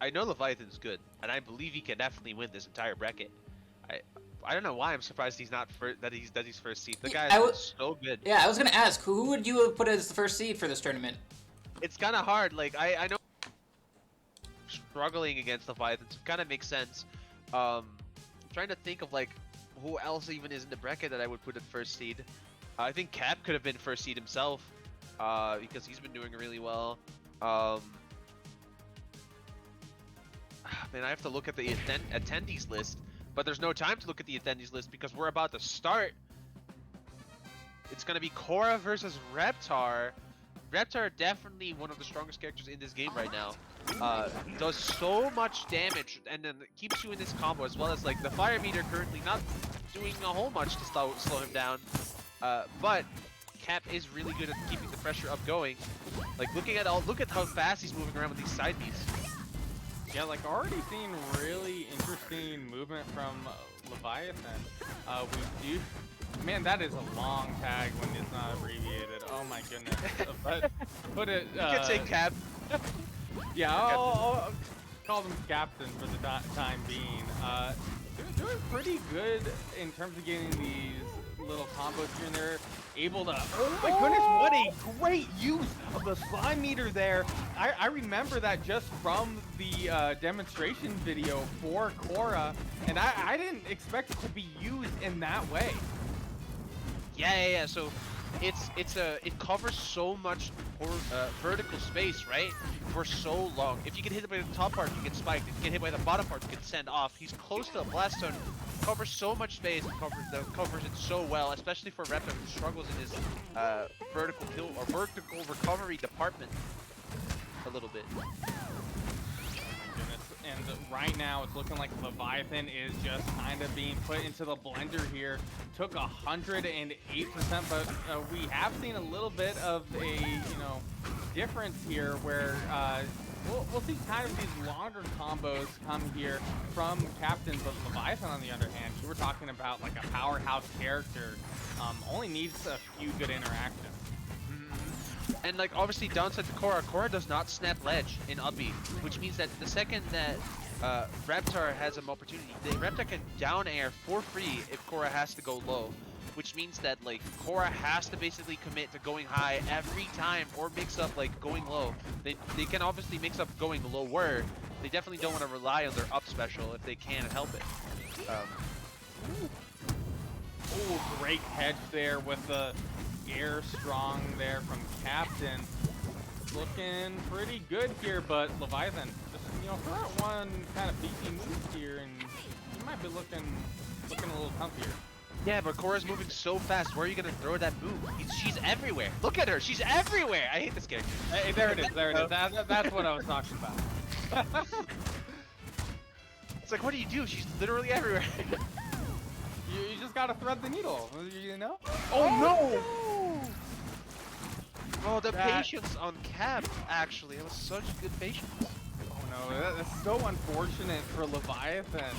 I know Leviathan's good, and I believe he can definitely win this entire bracket. I don't know why I'm surprised he's not that he's first seed. The guy is so good. Yeah, I was gonna ask, who would you have put as the first seed for this tournament? It's kind of hard. Like I know struggling against Leviathan, so it kind of makes sense. I'm trying to think of like who else even is in the bracket that I would put at first seed. I think Cap could have been first seed himself, because he's been doing really well. Man, I have to look at the attendees list, but there's no time to look at the attendees list because we're about to start. It's gonna be Korra versus Reptar. Reptar definitely one of the strongest characters in this game right now. Does so much damage and then keeps you in this combo, as well as like the fire meter currently not doing a whole much to slow him down. But Cap is really good at keeping the pressure up going. Like look at how fast he's moving around with these side beats. Yeah, like already seeing really interesting movement from Leviathan. We do. Man, that is a long tag when it's not abbreviated. Oh my goodness. But put it. You can say Cap. Yeah, I'll call them Captain for the time being. They're doing pretty good in terms of getting these little combos here and there. Able to. Oh my goodness! What a great use of the slime meter there. I remember that just from the demonstration video for Korra, and I didn't expect it to be used in that way. Yeah. So it covers so much vertical space, right? For so long. If you get hit by the top part, you get spiked. If you get hit by the bottom part, you get sent off. He's close to a blast zone. Covers so much space and covers it so well, especially for Reptar, who struggles in his vertical kill or vertical recovery department a little bit. And right now it's looking like Leviathan is just kind of being put into the blender here. Took 108%, but we have seen a little bit of a difference here where we'll see kind of these longer combos come here from captains, but Leviathan on the other hand, we were talking about like a powerhouse character, only needs a few good interactions. And like obviously downside to Korra does not snap ledge in up B, which means that the second that Reptar has an opportunity, Reptar can down air for free if Korra has to go low, which means that like Korra has to basically commit to going high every time or mix up like going low. They can obviously mix up going lower. They definitely don't want to rely on their up special if they can help it. Oh, great catch there with the air strong there from Captain. Looking pretty good here, but Leviathan just throw out one kind of beefy move here, and he might be looking a little comfier. Yeah, but Korra's moving so fast. Where are you gonna throw that move? She's everywhere. Look at her. She's everywhere. I hate this character. Hey, there it is. There it is. That's what I was talking about. It's like, what do? She's literally everywhere. You just gotta thread the needle, you know? Oh no! Oh, the patience on Cap, actually. It was such good patience. Oh no, that's so unfortunate for Leviathan.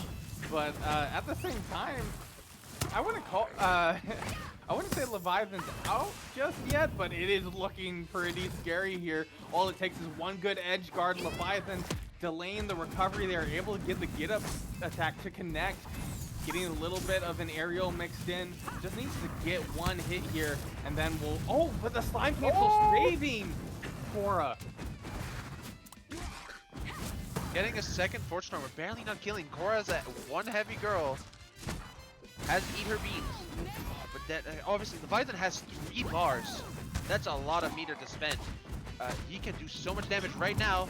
But at the same time, I wouldn't say Leviathan's out just yet, but it is looking pretty scary here. All it takes is one good edge guard. Leviathan delaying the recovery. They're able to get the get up attack to connect. Getting a little bit of an aerial mixed in. Just needs to get one hit here, and then we'll. Oh, but the slime cancel saving Korra. Getting a second fortune armor, barely not killing. Korra's that one heavy girl. Has to eat her beams. Oh, but that obviously Leviathan has 3 bars. That's a lot of meter to spend. He can do so much damage right now.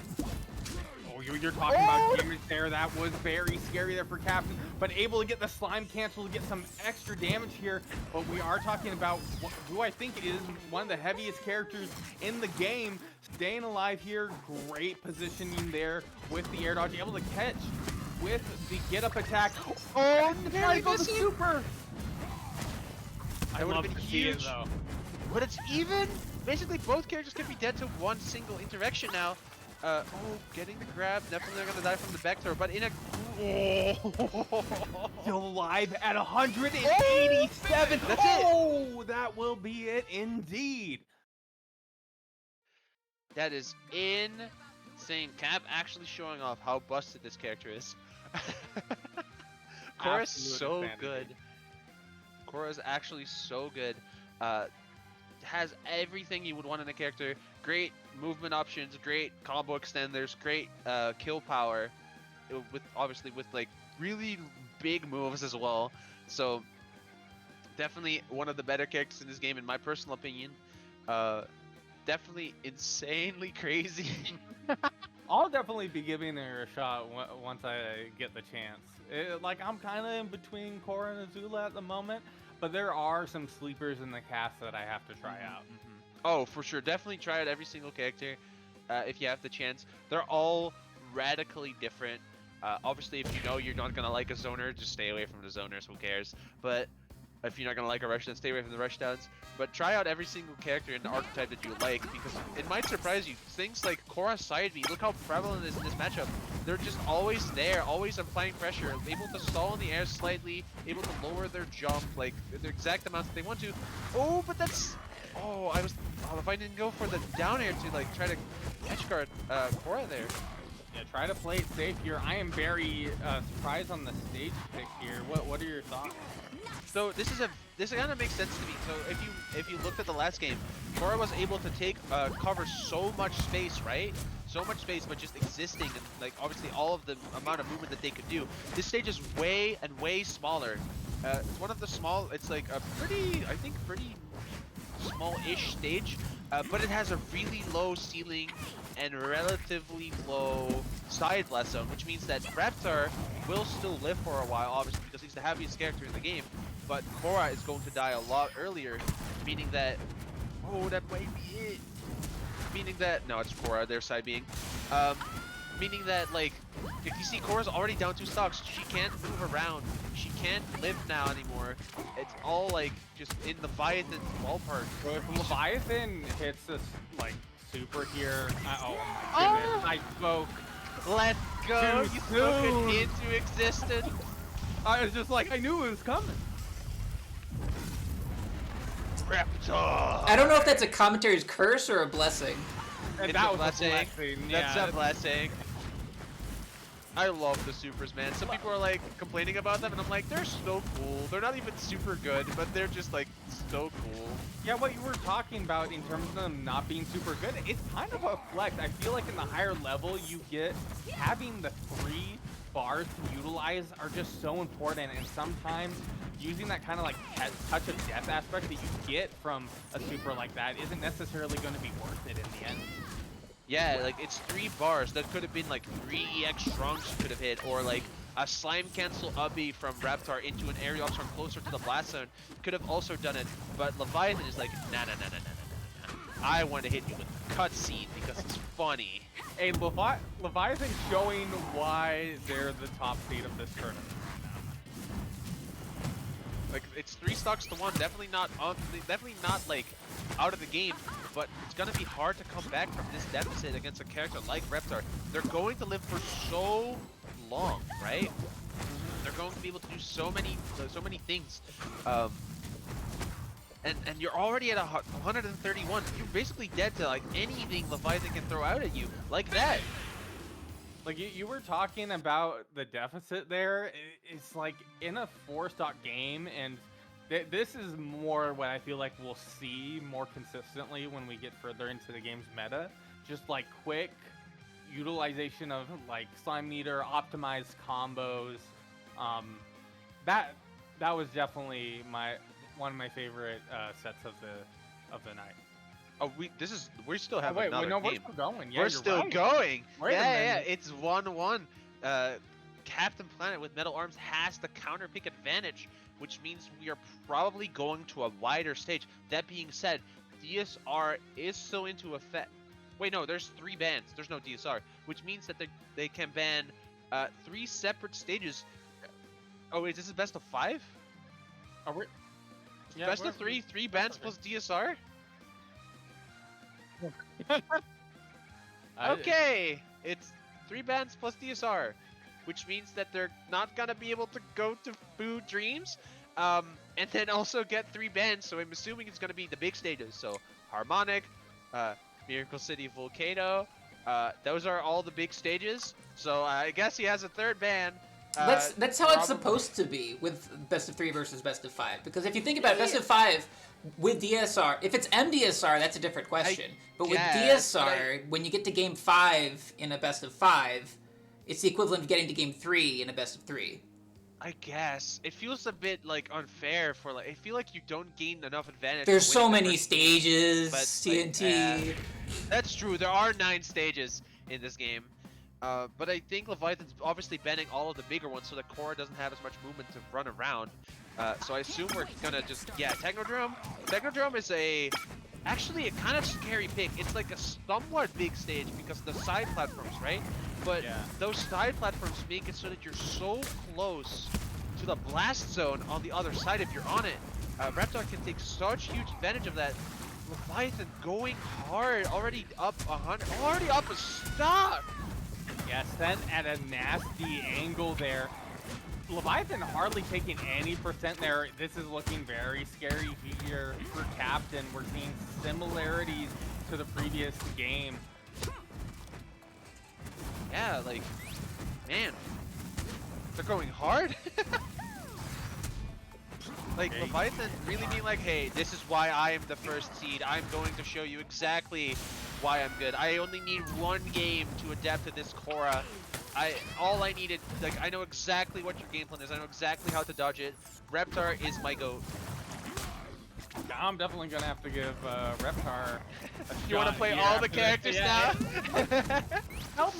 Oh, you're talking about damage there. That was very scary there for Captain, but able to get the slime cancel to get some extra damage here. But we are talking about who I think is one of the heaviest characters in the game. Staying alive here. Great positioning there with the air dodge. Able to catch with the get up attack. Oh, there he goes, super. I would have been huge though. But it's even. Basically, both characters can be dead to one single interaction now. Oh, getting the grab. Definitely not gonna die from the back throw, but in a. Still alive at 187. That's it. That will be it indeed. That is insane. Cap actually showing off how busted this character is. Korra's Absolute so insanity. good. Korra's actually so good. Uh, has everything you would want in a character. Great movement options, great combo extenders, great kill power. With obviously with like really big moves as well. So definitely one of the better characters in this game, in my personal opinion. Definitely insanely crazy. I'll definitely be giving her a shot once I get the chance. Like, I'm kind of in between Korra and Azula at the moment, but there are some sleepers in the cast that I have to try out. Oh, for sure. Definitely try out every single character if you have the chance. They're all radically different. Obviously, if you know you're not going to like a zoner, just stay away from the zoners. Who cares? But if you're not going to like a rushdown, stay away from the rushdowns. But try out every single character in the archetype that you like, because it might surprise you. Things like Korra's side B, look how prevalent it is in this matchup. They're just always there, always applying pressure, able to stall in the air slightly, able to lower their jump, like the exact amount that they want to. Oh, but that's... Oh, if I didn't go for the down air to like try to catch guard Korra there. Yeah, try to play it safe here. I am very surprised on the stage pick here. What are your thoughts? So this kind of makes sense to me. So if you looked at the last game, Korra was able to take cover so much space, right? So much space, but just existing and like obviously all of the amount of movement that they could do. This stage is way and way smaller. It's one of the small. It's like a pretty, I think, pretty small-ish stage, but it has a really low ceiling and relatively low side blast zone, which means that Reptar will still live for a while, obviously, because he's the heaviest character in the game, but Korra is going to die a lot earlier, meaning that... Oh, that might be it! Meaning that... No, it's Korra, their side being. Meaning that, like, if you see Korra's already down 2 stocks, she can't move around. She can't live now anymore. It's all, like, just in Leviathan's ballpark. So if Leviathan hits this, like, super here... oh my goodness, I spoke. Let's go! Too You spoke soon. it into existence! I was just like, I knew it was coming. Reptar! I don't know if that's a commentary's curse or a blessing. And It's that a was blessing. a blessing. That's Yeah. a blessing. I love the supers, man. Some people are like complaining about them, and I'm like, they're so cool. They're not even super good, but they're just like so cool. Yeah, what you were talking about in terms of them not being super good, it's kind of a flex. I feel like in the higher level you get, having the 3 bars to utilize are just so important, and sometimes using that kind of like touch of death aspect that you get from a super like that isn't necessarily going to be worth it in the end. Yeah, like it's 3 bars. That could have been like 3 EX strong she could have hit, or like a slime cancel ubby from Reptar into an aerial option closer to the blast zone. Could have also done it, but Leviathan is like, nah. I want to hit you with a cutscene because it's funny. Hey, Leviathan showing why they're the top seed of this tournament. Like it's 3 stocks to 1. Definitely not like out of the game, but it's gonna be hard to come back from this deficit against a character like Reptar. They're going to live for so long, right? They're going to be able to do so many things. And you're already at 131. You're basically dead to like anything Leviathan can throw out at you, like that. Like you were talking about the deficit there. It's like in a 4-stock game, and this is more what I feel like we'll see more consistently when we get further into the game's meta. Just like quick utilization of like slime meter, optimized combos. That was definitely one of my favorite sets of the night. Oh, we still have Wait, another no, game. we're still going. Yeah, We're you're still right. going. Wait a Yeah, minute. it's 1-1. Captain Planet with Metal Arms has the counter pick advantage, which means we are probably going to a wider stage. That being said, DSR is still into effect. Wait, no, there's 3 bans. There's no DSR, which means that they can ban 3 separate stages. Oh wait, this is best of 5? Are we? Yeah, Best of 3 bans plus DSR? Okay, it's 3 bans plus DSR, which means that they're not gonna be able to go to Food Dreams, and then also get 3 bans. So I'm assuming it's gonna be the big stages. So Harmonic, Miracle City Volcano, Those are all the big stages. So I guess he has a third ban. That's how it's probably- supposed to be with best of 3 versus best of 5. Because if you think about it, best of 5 with DSR, if it's MDSR, that's a different question. But with guess, but DSR, when you get to game 5 in a best of 5, it's the equivalent of getting to game 3 in a best of 3. I guess it feels a bit like unfair for like. I feel like you don't gain enough advantage. There's to so win the many first game, stages, but, TNT. That's true. There are 9 stages in this game. But I think Leviathan's obviously banning all of the bigger ones so that Korra doesn't have as much movement to run around. So I assume we're gonna just, Technodrome. Technodrome is actually a kind of scary pick. It's like a somewhat big stage because of the side platforms, right? But those side platforms make it so that you're so close to the blast zone on the other side if you're on it. Reptar can take such huge advantage of that. Leviathan going hard, already up 100, already up a stock. Yeah, sent at a nasty angle there. Leviathan hardly taking any percent there. This is looking very scary here for Captain. We're seeing similarities to the previous game. Yeah, like, man, they're going hard. Like, Leviathan really being like, hey, this is why I am the first seed. I'm going to show you exactly why I'm good. I only need one game to adapt to this Korra. All I needed, like, I know exactly what your game plan is. I know exactly how to dodge it. Reptar is my GOAT. I'm definitely gonna have to give Reptar a You want to shot play here all the after this. characters Yeah. now?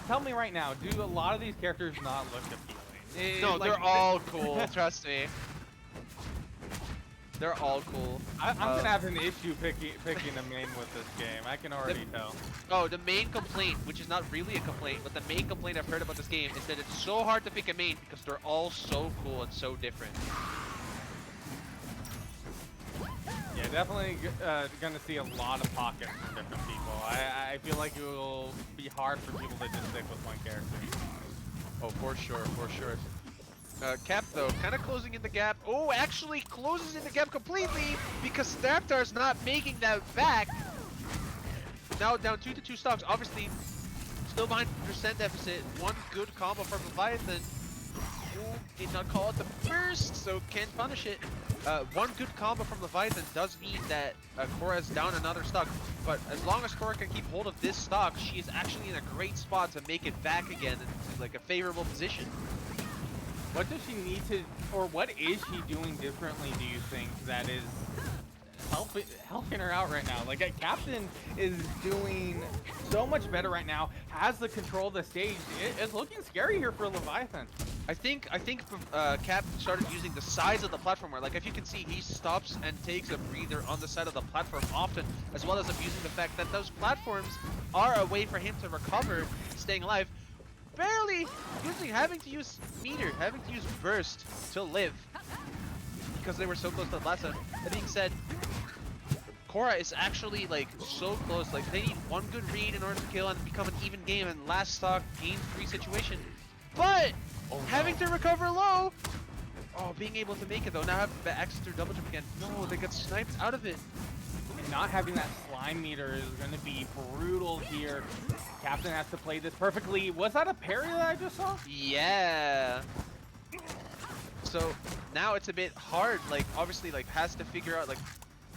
Tell me right now, do a lot of these characters not look appealing? No, Like, they're all cool. Trust me. They're all cool. I'm gonna have an issue picking a main with this game. I can already tell. Oh, the main complaint, which is not really a complaint, but the main complaint I've heard about this game is that it's so hard to pick a main because they're all so cool and so different. Yeah, definitely gonna see a lot of pockets from different people. I feel like it will be hard for people to just stick with one character. Oh, for sure, for sure. Cap, though, kind of closing in the gap. Oh, actually closes in the gap completely because Reptar's not making that back. Now down 2-2 stocks. Obviously, still behind percent deficit. One good combo from Leviathan. Ooh, did not call it the first, so can't punish it. One good combo from Leviathan does mean that Korra is down another stock. But as long as Korra can keep hold of this stock, she is actually in a great spot to make it back again into like a favorable position. What does she need to, or what is she doing differently, do you think, that is helping her out right now? Like, a Captain is doing so much better right now, has the control of the stage. It's looking scary here for Leviathan. I think Cap started using the size of the platform more. Like, if you can see, he stops and takes a breather on the side of the platform often, as well as abusing the fact that those platforms are a way for him to recover, staying alive. Barely having to use meter, having to use burst to live because they were so close to the blast zone. That being said, Korra is actually like so close. Like, they need one good read in order to kill and become an even game and last stock game 3 situation. But having to recover low. Oh, being able to make it though. Now have access to double jump again. No, they get sniped out of it. And not having that slime meter is going to be brutal here. Captain has to play this perfectly. Was that a parry that I just saw? Yeah. So now it's a bit hard. Like, obviously, like, has to figure out, like,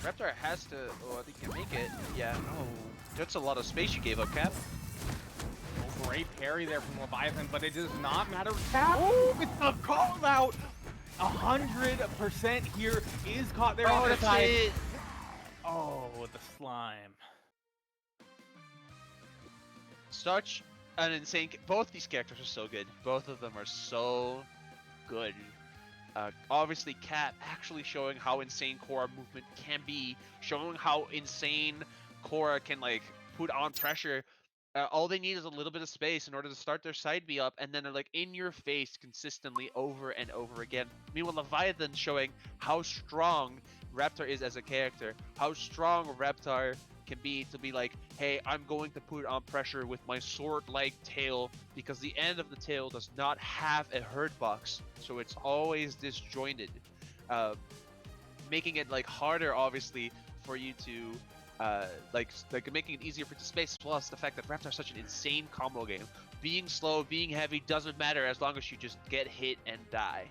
Reptar has to. Oh, I think he can make it. Yeah. Oh, that's a lot of space you gave up, Cap. Oh, great parry there from Leviathan, but it does not matter. Cap, oh, it's a call out. 100% here is caught there on the that's side. it. Oh, the slime. Such an insane. Both these characters are so good. Both of them are so good. Obviously, Cap actually showing how insane Korra movement can be, showing how insane Korra can like put on pressure. All they need is a little bit of space in order to start their side B up, and then they're like in your face consistently over and over again. Meanwhile, Leviathan showing how strong Reptar is as a character, how strong Reptar can be to be like, hey, I'm going to put on pressure with my sword-like tail because the end of the tail does not have a hurt box, so it's always disjointed, making it like harder, obviously, for you to like making it easier for the space, plus the fact that Reptar is such an insane combo game. Being slow, being heavy doesn't matter as long as you just get hit and die.